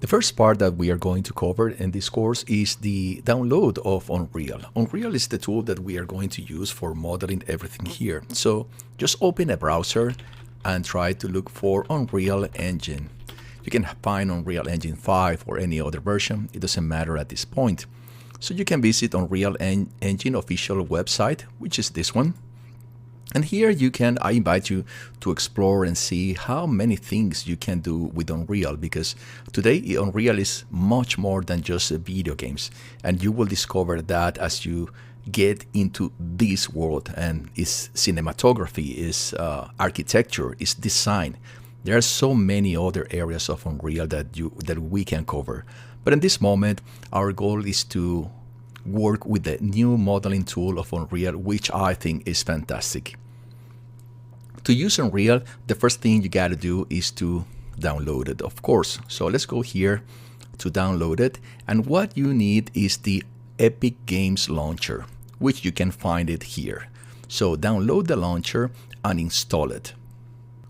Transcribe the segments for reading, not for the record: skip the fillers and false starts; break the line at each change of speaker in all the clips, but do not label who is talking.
The first part that we are going to cover in this course is the download of Unreal. Unreal is the tool that we are going to use for modeling everything here. So just open a browser and try to look for Unreal Engine. You can find Unreal Engine 5 or any other version. It doesn't matter at this point. So you can visit Unreal Engine official website, which is this one. And here I invite you to explore and see how many things you can do with Unreal, because today Unreal is much more than just video games. And you will discover that as you get into this world, and its cinematography, its architecture, its design. There are so many other areas of Unreal that we can cover. But in this moment, our goal is to work with the new modeling tool of Unreal, which I think is fantastic. To use Unreal, the first thing you gotta do is to download it, of course. So let's go here to download it. And what you need is the Epic Games Launcher, which you can find it here. So download the launcher and install it.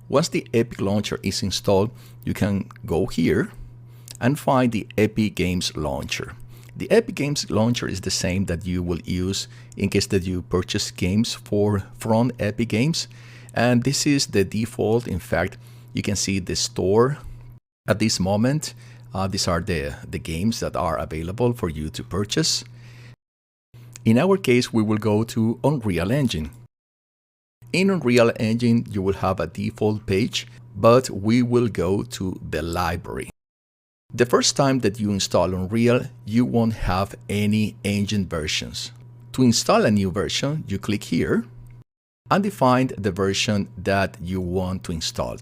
Once the Epic Launcher is installed, you can go here and find the Epic Games Launcher. The Epic Games Launcher is the same that you will use in case that you purchase games from Epic Games. And this is the default. In fact, you can see the store at this moment. These are the games that are available for you to purchase. In our case, we will go to Unreal Engine. In Unreal Engine, you will have a default page, but we will go to the library. The first time that you install Unreal, you won't have any engine versions. To install a new version, you click here and define the version that you want to install.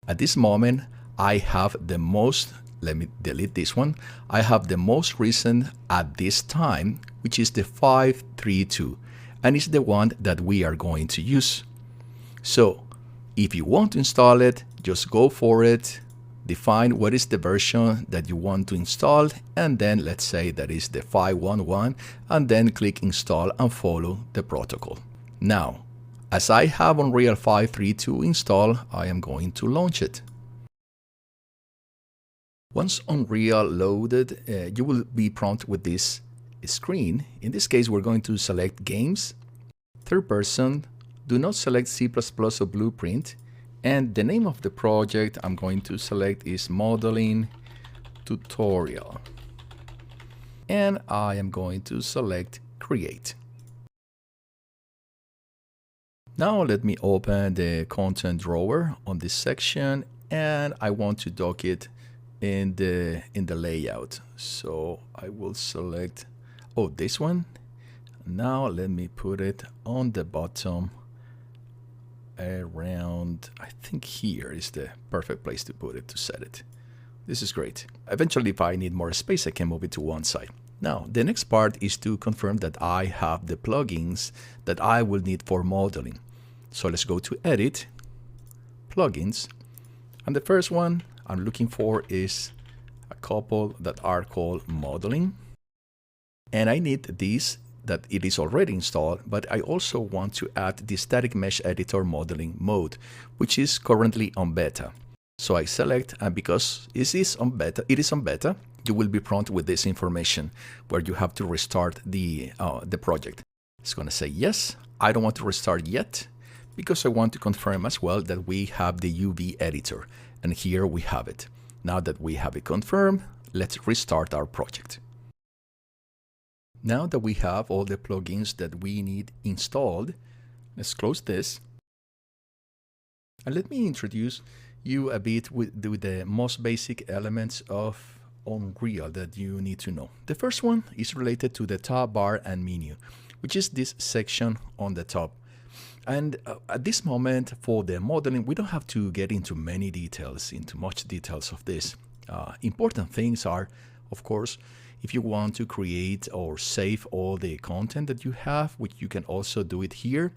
At this moment, I have the most, let me delete this one. I have the most recent at this time, which is the 532, and it's the one that we are going to use. So if you want to install it, just go for it. Define what is the version that you want to install, and then let's say that is the 511, and then click install and follow the protocol. Now, as I have Unreal 532 installed, I am going to launch it. Once Unreal loaded, you will be prompted with this screen. In this case, we're going to select Games, Third Person, do not select C++ or Blueprint, and the name of the project I'm going to select is Modeling Tutorial. And I am going to select Create. Now let me open the content drawer on this section, and I want to dock it in the layout. So I will select, this one. Now let me put it on the bottom around, I think here is the perfect place to put it, to set it. This is great. Eventually, if I need more space, I can move it to one side. Now, the next part is to confirm that I have the plugins that I will need for modeling. So let's go to Edit, Plugins, and the first one I'm looking for is a couple that are called Modeling. And I need this, that it is already installed, but I also want to add the Static Mesh Editor Modeling mode, which is currently on beta. So I select, and because it is on beta, you will be prompted with this information where you have to restart the project. It's going to say yes. I don't want to restart yet because I want to confirm as well that we have the UV editor, and here we have it. Now that we have it confirmed, let's restart our project. Now that we have all the plugins that we need installed, let's close this. And let me introduce you a bit with the most basic elements of Unreal that you need to know. The first one is related to the tab bar and menu, which is this section on the top. And at this moment for the modeling, we don't have to get into much details of this. Important things are, of course, if you want to create or save all the content that you have, which you can also do it here.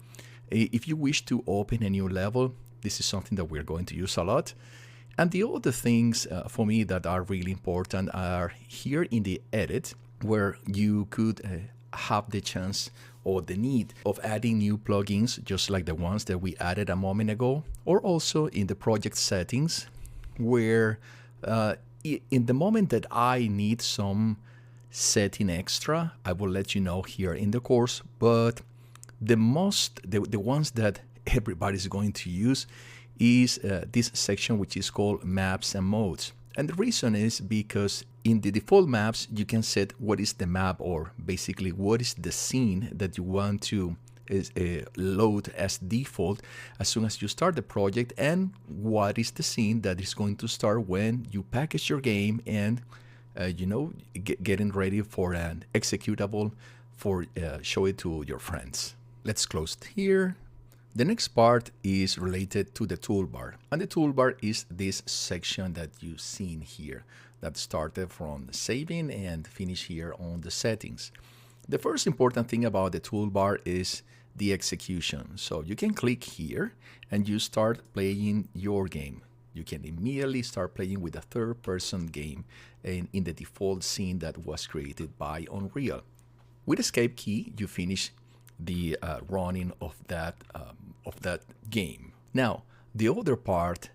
If you wish to open a new level, this is something that we're going to use a lot. And the other things for me that are really important are here in the edit, where you could have the chance or the need of adding new plugins, just like the ones that we added a moment ago, or also in the project settings, where In the moment that I need some setting extra, I will let you know here in the course, but the ones that everybody's going to use is this section, which is called maps and modes. And the reason is because in the default maps, you can set what is the map, or basically what is the scene that you want to load as default as soon as you start the project, and what is the scene that is going to start when you package your game and getting ready for an executable for show it to your friends. Let's close here. The next part is related to the toolbar, and the toolbar is this section that you've seen here that started from saving and finish here on the settings. The first important thing about the toolbar is the execution. So you can click here and you start playing your game. You can immediately start playing with a third-person game in the default scene that was created by Unreal. With escape key, you finish the running of that game. Now, the other part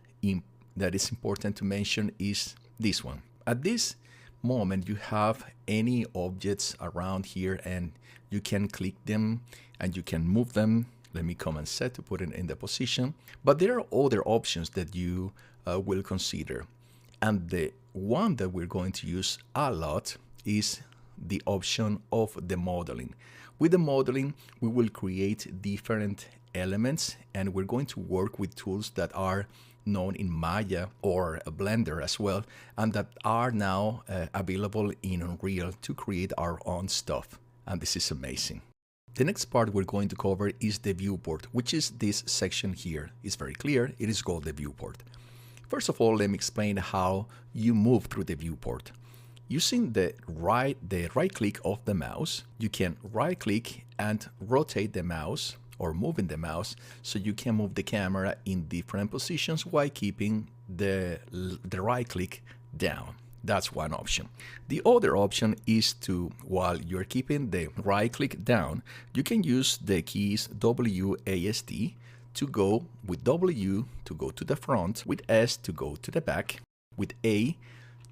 that is important to mention is this one. At this moment, you have any objects around here, and you can click them and you can move them. Let me come and set to put it in the position. But there are other options that you will consider. And the one that we're going to use a lot is the option of the modeling. With the modeling, we will create different elements, and we're going to work with tools that are known in Maya or Blender as well, and that are now available in Unreal to create our own stuff. And this is amazing. The next part we're going to cover is the viewport, which is this section here. It's very clear, it is called the viewport. First of all, let me explain how you move through the viewport. Using the right click of the mouse, you can right click and rotate the mouse or moving the mouse, so you can move the camera in different positions while keeping the right click down. That's one option. The other option is to, while you're keeping the right click down, you can use the keys WASD to go with W to go to the front, with S to go to the back, with A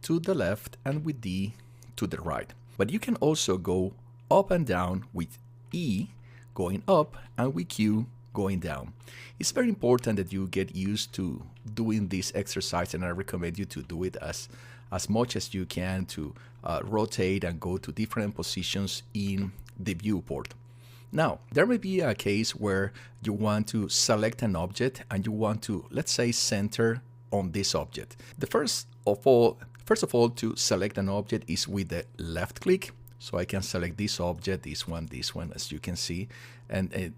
to the left, and with D to the right. But you can also go up and down with E going up and with Q going down. It's very important that you get used to doing this exercise, and I recommend you to do it as much as you can to rotate and go to different positions in the viewport. Now, there may be a case where you want to select an object and you want to, let's say, center on this object. First of all, to select an object is with the left click. So I can select this object, this one, as you can see, and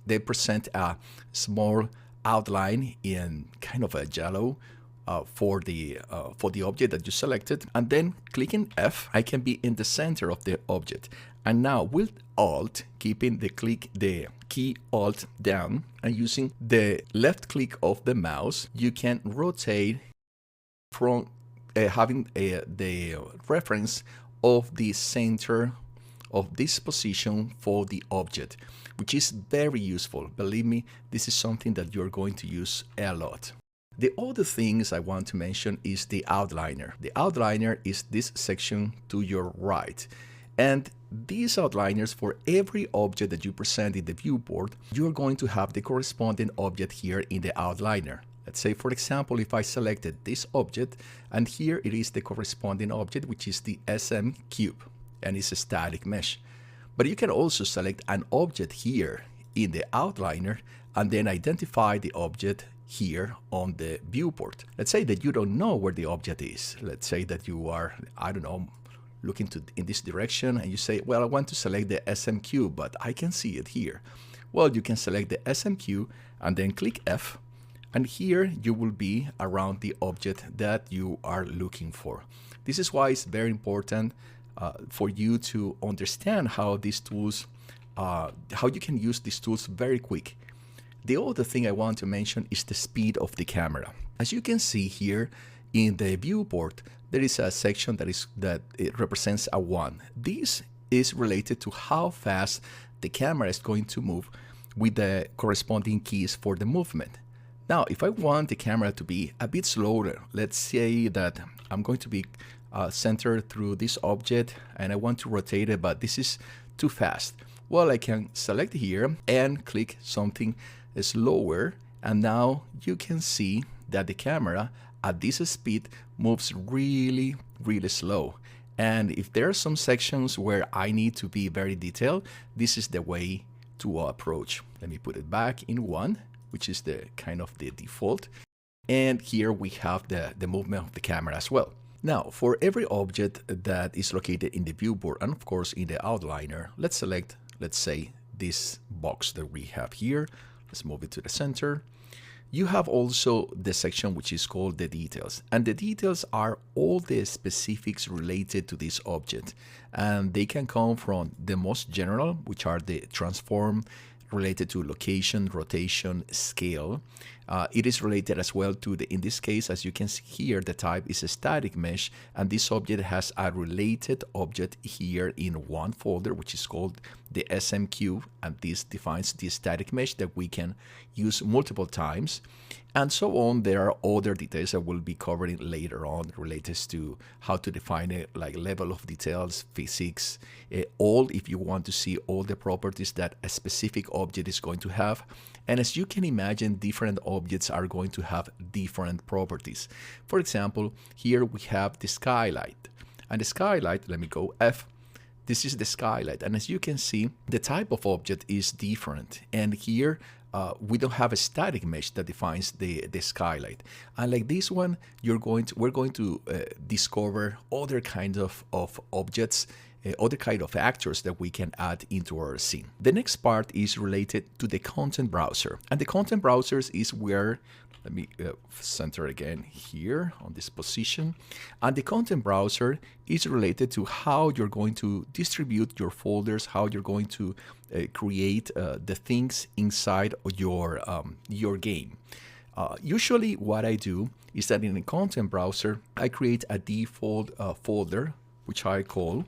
they present a small outline in kind of a yellow for the object that you selected. And then clicking F, I can be in the center of the object. And now with Alt, keeping the key Alt down and using the left click of the mouse, you can rotate from having the reference of the center of this position for the object, which is very useful. Believe me, this is something that you're going to use a lot. The other things I want to mention is the outliner. The outliner is this section to your right. And these outliners, for every object that you present in the viewport, you're going to have the corresponding object here in the outliner. Let's say, for example, if I selected this object, and here it is the corresponding object, which is the SM cube, and it's a static mesh. But you can also select an object here in the outliner and then identify the object here on the viewport. Let's say that you don't know where the object is. Let's say that you are, I don't know, looking in this direction, and you say, well, I want to select the SM cube, but I can see it here. Well, you can select the SM cube and then click F. And here you will be around the object that you are looking for. This is why it's very important for you to understand how these tools, how you can use these tools very quick. The other thing I want to mention is the speed of the camera. As you can see here in the viewport, there is a section that it represents a 1. This is related to how fast the camera is going to move with the corresponding keys for the movement. Now, if I want the camera to be a bit slower, let's say that I'm going to be centered through this object, and I want to rotate it, but this is too fast. Well, I can select here and click something slower, and now you can see that the camera at this speed moves really slow. And if there are some sections where I need to be very detailed, this is the way to approach. Let me put it back in 1, which is the kind of the default. And here we have the movement of the camera as well. Now, for every object that is located in the viewport and of course in the outliner, let's select, let's say, this box that we have here. Let's move it to the center. You have also the section which is called the details, and the details are all the specifics related to this object, and they can come from the most general, which are the transform related to location, rotation, scale. It is related as well to the, in this case, as you can see here, the type is a static mesh, and this object has a related object here in one folder, which is called the SMQ, and this defines the static mesh that we can use multiple times, and so on. There are other details that we'll be covering later on related to how to define it, like level of details, physics, all if you want to see all the properties that a specific object is going to have. And as you can imagine, different objects are going to have different properties. For example, here we have the skylight, and the skylight, let me go F. This is the skylight, and as you can see, the type of object is different. And here we don't have a static mesh that defines the skylight. And like this one, we're going to discover other kinds of objects, other kind of actors that we can add into our scene. The next part is related to the content browser, and the content browsers is where, let me center again here on this position. And the content browser is related to how you're going to distribute your folders, how you're going to create the things inside your game. Usually what I do is that in the content browser, I create a default folder, which I call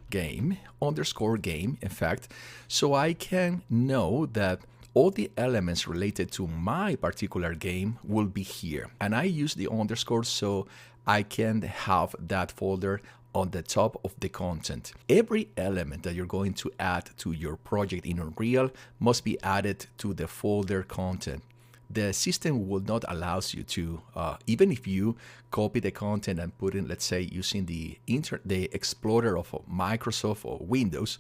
game _game, in fact, so I can know that all the elements related to my particular game will be here. And I use the underscore so I can have that folder on the top of the content. Every element that you're going to add to your project in Unreal must be added to the folder content. The system will not allow you to, even if you copy the content and put in, let's say, using the Explorer of Microsoft or Windows,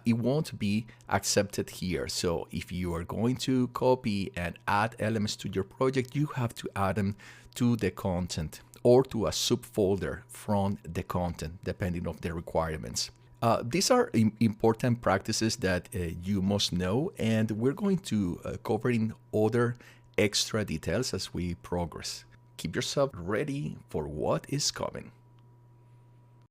it won't be accepted here. So if you are going to copy and add elements to your project, you have to add them to the content or to a subfolder from the content, depending on the requirements. These are important practices that you must know, and we're going to cover in other extra details as we progress. Keep yourself ready for what is coming.